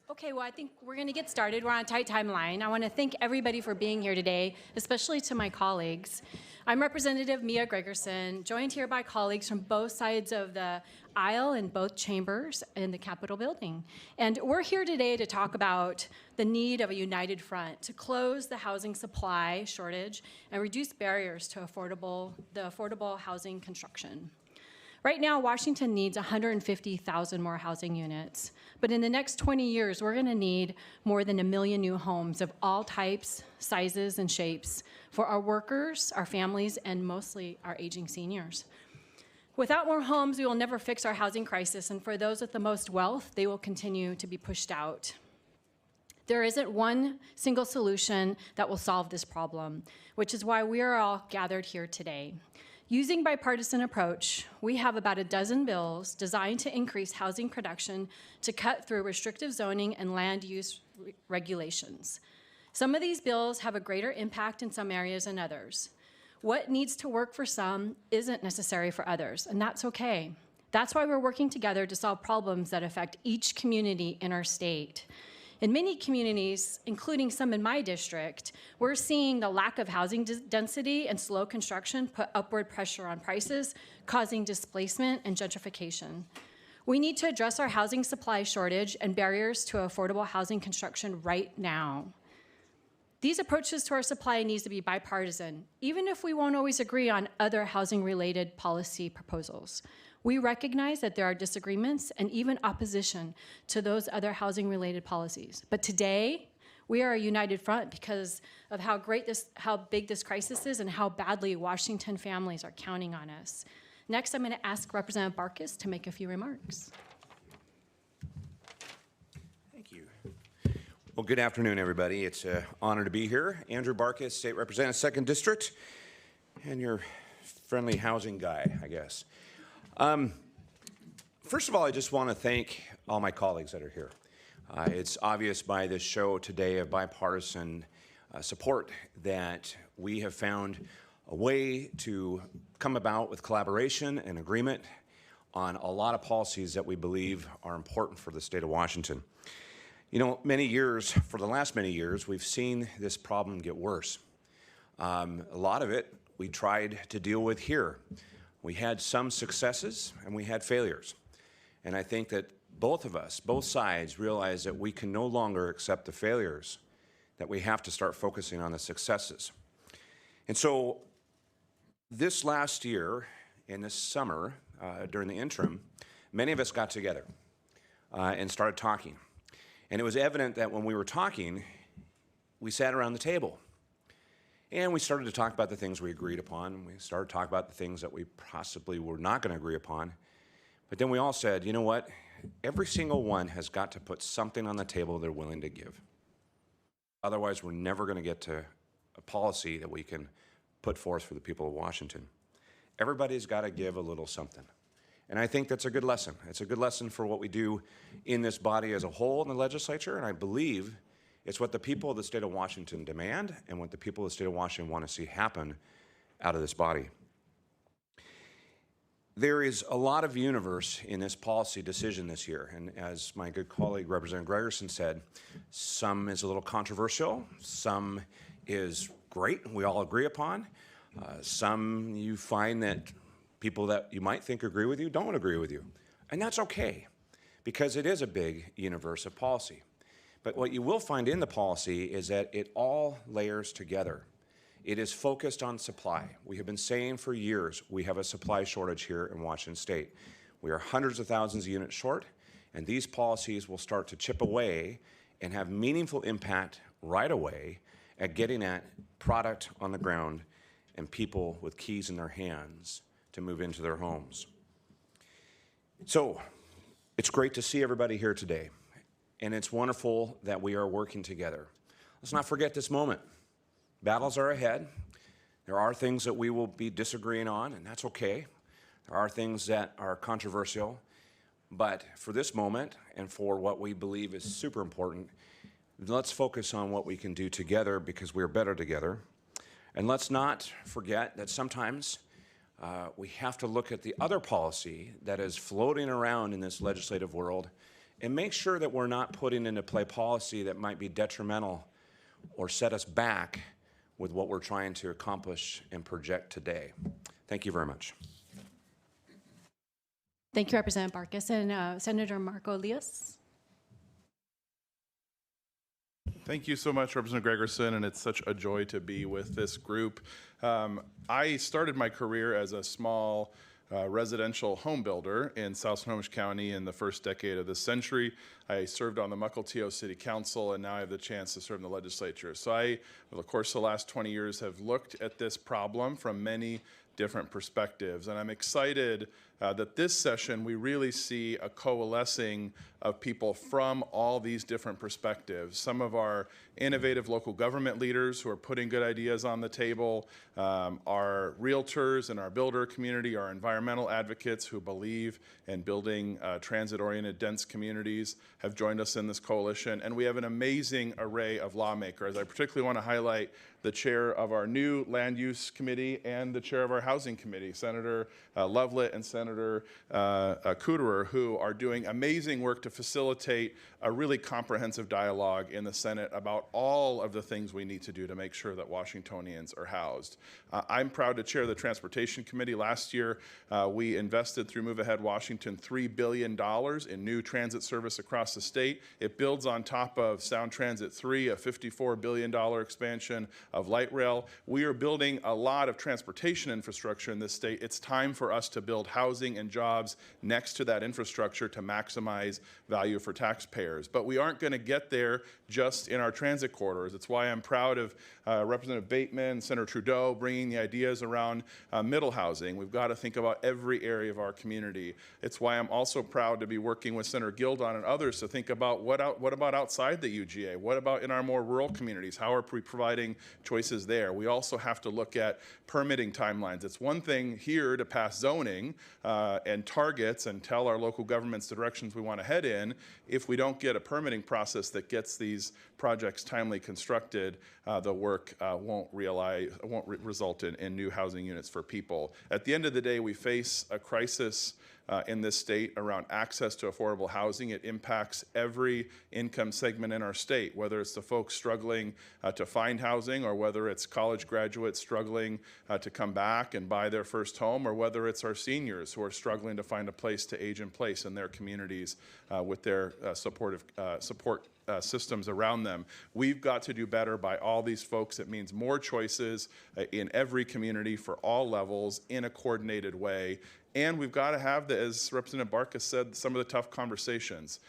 Okay, well, I think we're going to get started. We're on a tight timeline. I want to thank everybody for being here today, especially to my colleagues. I'm Representative Mia Gregerson, joined here by colleagues from both sides of the aisle in both chambers in the Capitol building. And we're here today to talk about the need of a united front to close the housing supply shortage and reduce barriers to the affordable housing construction. Right now, Washington needs 150,000 more housing units, but in the next 20 years, we're going to need more than 1 million new homes of all types, sizes, and shapes for our workers, our families, and mostly our aging seniors. Without more homes, we will never fix our housing crisis, and for those with the most wealth, they will continue to be pushed out. There isn't one single solution that will solve this problem, which is why we are all gathered here today. Using bipartisan approach, we have about a dozen bills designed to increase housing production to cut through restrictive zoning and land use regulations. Some of these bills have a greater impact in some areas than others. What needs to work for some isn't necessary for others, and that's okay. That's why we're working together to solve problems that affect each community in our state. In many communities, including some in my district, we're seeing the lack of housing density and slow construction put upward pressure on prices, causing displacement and gentrification. We need to address our housing supply shortage and barriers to affordable housing construction right now. These approaches to our supply needs to be bipartisan, even if we won't always agree on other housing-related policy proposals. We recognize that there are disagreements and even opposition to those other housing-related policies. But today, we are a united front because of how big this crisis is and how badly Washington families are counting on us. Next, I'm going to ask Representative Barkas to make a few remarks. Thank you. Well, good afternoon, everybody. It's an honor to be here. Andrew Barkas, State Representative, 2nd District, and your friendly housing guy, I guess. First of all, I just want to thank all my colleagues that are here. It's obvious by this show today of bipartisan support that we have found a way to come about with collaboration and agreement on a lot of policies that we believe are important for the state of Washington. You know, for the last many years, we've seen this problem get worse. A lot of it we tried to deal with here. We had some successes and we had failures. And I think that both sides realize that we can no longer accept the failures, that we have to start focusing on the successes. And so this last year and this summer, during the interim, many of us got together and started talking. And it was evident that when we were talking, we sat around the table. And we started to talk about the things we agreed upon. We started to talk about the things that we possibly were not going to agree upon. But then we all said, you know what? Every single one has got to put something on the table they're willing to give. Otherwise, we're never going to get to a policy that we can put forth for the people of Washington. Everybody's got to give a little something. And I think that's a good lesson. It's a good lesson for what we do in this body as a whole in the legislature, and I believe it's what the people of the state of Washington demand and what the people of the state of Washington want to see happen out of this body. There is a lot of universe in this policy decision this year, and as my good colleague Representative Gregerson said, some is a little controversial, some is great, we all agree upon. Some you find that people that you might think agree with you don't agree with you, and that's okay, because it is a big universe of policy. But what you will find in the policy is that it all layers together. It is focused on supply. We have been saying for years we have a supply shortage here in Washington State. We are hundreds of thousands of units short, and these policies will start to chip away and have meaningful impact right away at getting at product on the ground and people with keys in their hands to move into their homes. So it's great to see everybody here today. And it's wonderful that we are working together. Let's not forget this moment. Battles are ahead. There are things that we will be disagreeing on, and that's okay. There are things that are controversial. But for this moment and for what we believe is super important, let's focus on what we can do together because we're better together. And let's not forget that sometimes we have to look at the other policy that is floating around in this legislative world and make sure that we're not putting into play policy that might be detrimental or set us back with what we're trying to accomplish and project today. Thank you very much. Thank you, Representative Barkas. And Senator Marco Elias. Thank you so much, Representative Gregerson, and it's such a joy to be with this group. I started my career as a small residential home builder in South Snohomish County in the first decade of this century. I served on the Mukilteo City Council, and now I have the chance to serve in the legislature. So I, over the course of the last 20 years, have looked at this problem from many different perspectives. And I'm excited that this session we really see a coalescing of people from all these different perspectives. Some of our innovative local government leaders who are putting good ideas on the table, our realtors and our builder community, our environmental advocates who believe in building transit-oriented dense communities have joined us in this coalition. And we have an amazing array of lawmakers. I particularly want to highlight the chair of our new Land Use Committee and the chair of our Housing Committee, Senator Lovelit and Senator Kuderer, who are doing amazing work to facilitate a really comprehensive dialogue in the Senate about all of the things we need to do to make sure that Washingtonians are housed. I'm proud to chair the Transportation Committee. Last year, we invested through Move Ahead Washington $3 billion in new transit service across the state. It builds on top of Sound Transit 3, a $54 billion expansion of light rail. We are building a lot of transportation infrastructure in this state. It's time for us to build housing and jobs next to that infrastructure to maximize value for taxpayers. But we aren't going to get there just in our transit corridors. It's why I'm proud of Representative Bateman, Senator Trudeau bringing the ideas around middle housing. We've got to think about every area of our community. It's why I'm also proud to be working with Senator Gildon and others to think about what about outside the UGA? What about in our more rural communities? How are we providing choices there? We also have to look at permitting timelines. It's one thing here to pass zoning and targets and tell our local governments the directions we want to head in. If we don't get a permitting process that gets these projects timely constructed, the work won't result in new housing units for people. At the end of the day, we face a crisis in this state around access to affordable housing. It impacts every income segment in our state, whether it's the folks struggling to find housing, or whether it's college graduates struggling to come back and buy their first home, or whether it's our seniors who are struggling to find a place to age in place in their communities with their support systems around them. We've got to do better by all these folks. It means more choices in every community for all levels in a coordinated way. And we've got to have, as Representative Barkas said, some of the tough conversations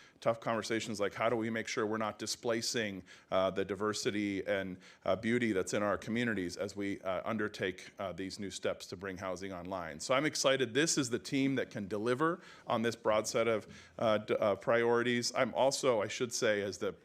like how do we make sure we're not displacing the diversity and beauty that's in our communities as we undertake these new steps to bring housing online. So I'm excited. This is the team that can deliver on this broad set of priorities. I'm also, I should say, as the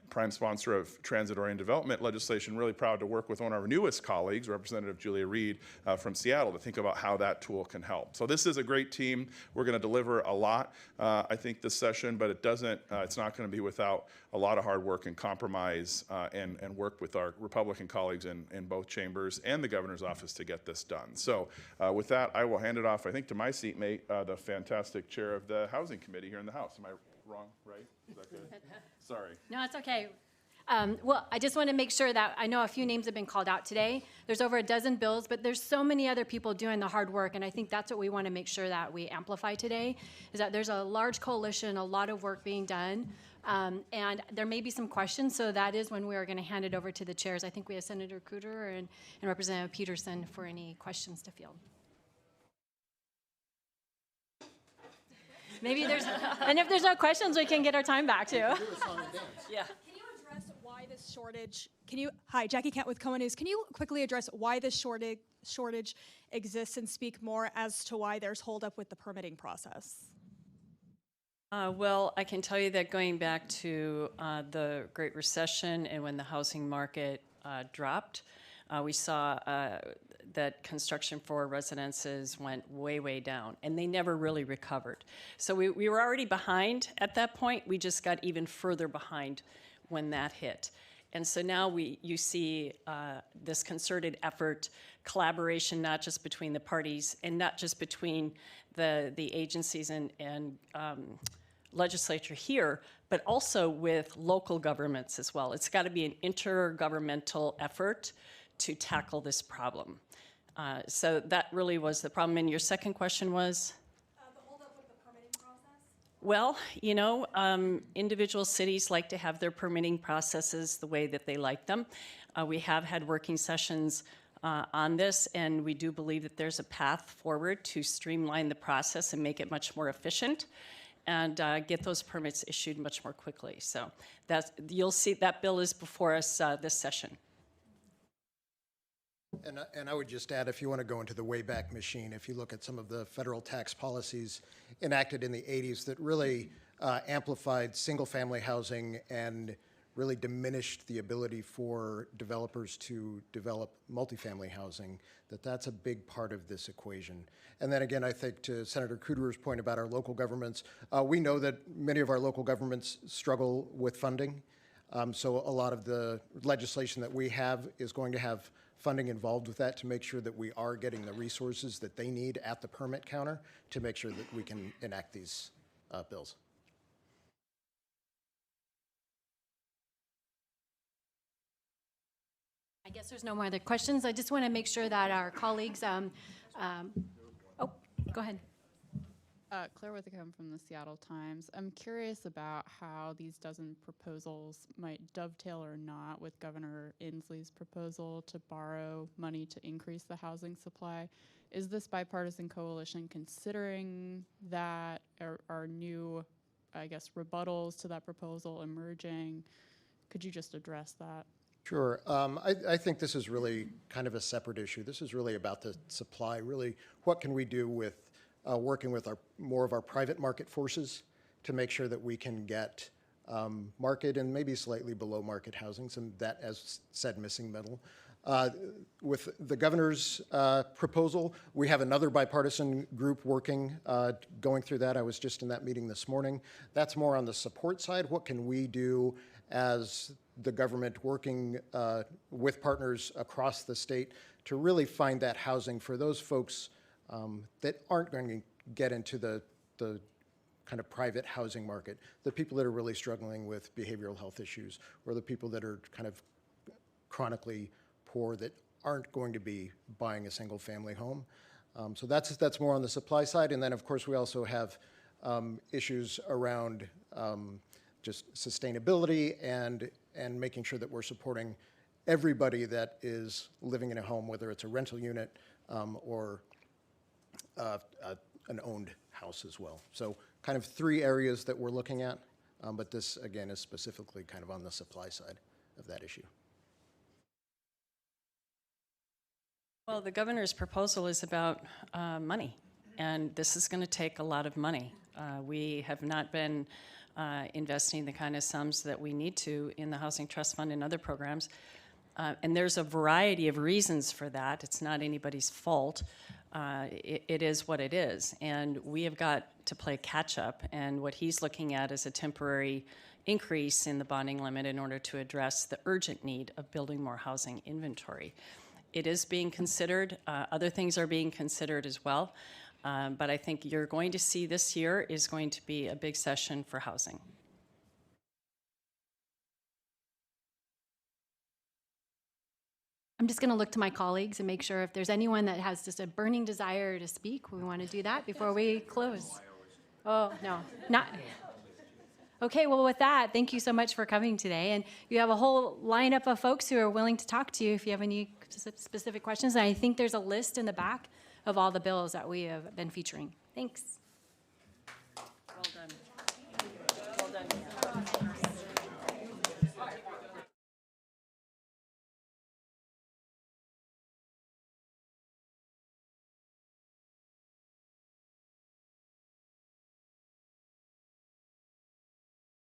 prime sponsor of transit-oriented development legislation, really proud to work with one of our newest colleagues, Representative Julia Reed from Seattle, to think about how that tool can help. So this is a great team. We're going to deliver a lot, I think, this session, but it's not going to be without a lot of hard work and compromise and work with our Republican colleagues in both chambers and the governor's office to get this done. So with that, I will hand it off, I think, to my seatmate, the fantastic chair of the Housing Committee here in the House. Am I wrong, right? Is that good? Sorry. No, it's okay. Well, I just want to make sure that I know a few names have been called out today. There's over a dozen bills, but there's so many other people doing the hard work, and I think that's what we want to make sure that we amplify today, is that there's a large coalition, a lot of work being done, and there may be some questions, so that is when we are going to hand it over to the chairs. I think we have Senator Kuderer and Representative Peterson for any questions to field. Maybe there's, and if there's no questions, we can get our time back too. Yeah. Can you address why this shortage? Hi, Jackie Kent with Cohen News. Can you quickly address why this shortage exists and speak more as to why there's holdup with the permitting process? Well, I can tell you that going back to the Great Recession and when the housing market dropped, we saw that construction for residences went way, way down, and they never really recovered. So we were already behind at that point. We just got even further behind when that hit. And so now you see this concerted effort, collaboration, not just between the parties and not just between the agencies and legislature here, but also with local governments as well. It's got to be an intergovernmental effort to tackle this problem. So that really was the problem. And your second question was? The holdup with the permitting process? Well, you know, individual cities like to have their permitting processes the way that they like them. We have had working sessions on this, and we do believe that there's a path forward to streamline the process and make it much more efficient and get those permits issued much more quickly. So you'll see that bill is before us this session. And I would just add, if you want to go into the Wayback Machine, if you look at some of the federal tax policies enacted in the 80s that really amplified single-family housing and really diminished the ability for developers to develop multifamily housing, that's a big part of this equation. And then again, I think to Senator Kuderer's point about our local governments, we know that many of our local governments struggle with funding. So a lot of the legislation that we have is going to have funding involved with that to make sure that we are getting the resources that they need at the permit counter to make sure that we can enact these bills. I guess there's no more other questions. I just want to make sure that our colleagues, oh, go ahead. Claire Withicombe from the Seattle Times. I'm curious about how these dozen proposals might dovetail or not with Governor Inslee's proposal to borrow money to increase the housing supply. Is this bipartisan coalition considering that? Are new, I guess, rebuttals to that proposal emerging? Could you just address that? Sure. I think this is really kind of a separate issue. This is really about the supply. Really, what can we do with working with more of our private market forces to make sure that we can get market and maybe slightly below market housing, some that, as said, missing middle. With the governor's proposal, we have another bipartisan group working, going through that. I was just in that meeting this morning. That's more on the support side. What can we do as the government working with partners across the state to really find that housing for those folks that aren't going to get into the kind of private housing market, the people that are really struggling with behavioral health issues, or the people that are kind of chronically poor that aren't going to be buying a single family home. So that's more on the supply side. And then of course we also have issues around just sustainability and making sure that we're supporting everybody that is living in a home, whether it's a rental unit or an owned house as well. So kind of three areas that we're looking at, but this again is specifically kind of on the supply side of that issue. Well, the governor's proposal is about money, and this is going to take a lot of money. We have not been investing the kind of sums that we need to in the Housing Trust Fund and other programs. And there's a variety of reasons for that. It's not anybody's fault. It is what it is. And we have got to play catch up. And what he's looking at is a temporary increase in the bonding limit in order to address the urgent need of building more housing inventory. It is being considered. Other things are being considered as well. But I think you're going to see this year is going to be a big session for housing. I'm just going to look to my colleagues and make sure if there's anyone that has just a burning desire to speak, we want to do that before we close. Oh, no, not. Okay, well, with that, thank you so much for coming today. And you have a whole lineup of folks who are willing to talk to you if you have any specific questions. And I think there's a list in the back of all the bills that we have been featuring. Thanks.